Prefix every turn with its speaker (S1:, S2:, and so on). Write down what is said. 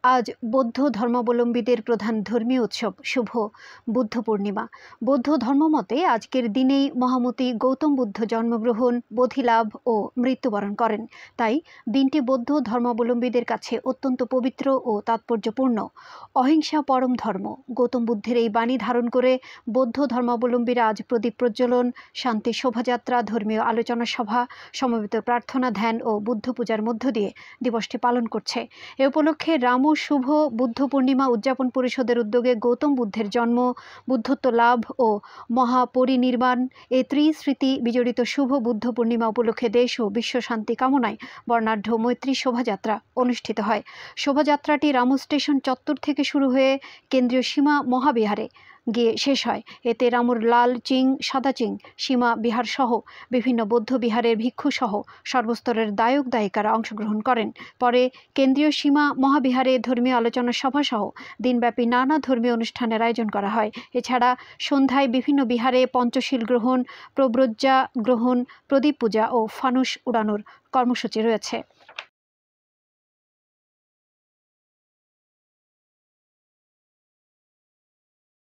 S1: আজ বৌদ্ধ ধর্মাবলম্বীদের প্রধান ধর্মীয় উৎসব শুভ বুদ্ধ পূর্ণিমা। বৌদ্ধ ধর্মমতে আজকের দিনেই মহামতি গৌতম বুদ্ধ জন্মগ্রহণ, বোধিলাভ ও মৃত্যুবরণ করেন। তাই দিনটি বৌদ্ধ ধর্মাবলম্বীদের কাছে অত্যন্ত পবিত্র ও তাৎপর্যপূর্ণ। অহিংসা পরম ধর্ম, গৌতম বুদ্ধের এই বাণী ধারণ করে বৌদ্ধ ধর্মাবলম্বীরা আজ প্রদীপ প্রজ্বলন, শান্তি শোভাযাত্রা, ধর্মীয় আলোচনা সভা, সমবেত প্রার্থনা, ধ্যান ও বুদ্ধ পূজার মধ্য দিয়ে দিবসটি পালন করছে। এ উপলক্ষে রাম শুভ বুদ্ধ পূর্ণিমা উদযাপন পরিষদের উদ্যোগে গৌতম বুদ্ধের জন্ম, বুদ্ধত্ব লাভ ও মহাপরিনির্বাণ এ ত্রিস্মৃতি বিজড়িত শুভ বুদ্ধ পূর্ণিমা উপলক্ষে দেশ ও বিশ্ব শান্তি কামনায় বর্ণাঢ্য মৈত্রী শোভাযাত্রা অনুষ্ঠিত হয়। শোভাযাত্রাটি রামু স্টেশন চত্বর থেকে শুরু হয়ে কেন্দ্রীয় সীমা মহাবিহারে গিয়ে শেষ হয়। এতে রামুর লাল চিং, সাদা চিং, সীমা বিহার সহ বিভিন্ন বৌদ্ধ বিহারের ভিক্ষু সহ সর্বস্তরের দায়ক দায়িকারা অংশগ্রহণ করেন। পরে কেন্দ্রীয় সীমা মহাবিহারে ধর্মীয় আলোচনা সভা সহ দিনব্যাপী নানা ধর্মীয় অনুষ্ঠানের আয়োজন করা হয়। এছাড়া সন্ধ্যায় বিভিন্ন বিহারে পঞ্চশীল গ্রহণ, প্রব্রজ্জা গ্রহণ, প্রদীপ পূজা ও ফানুস উড়ানোর কর্মসূচি রয়েছে।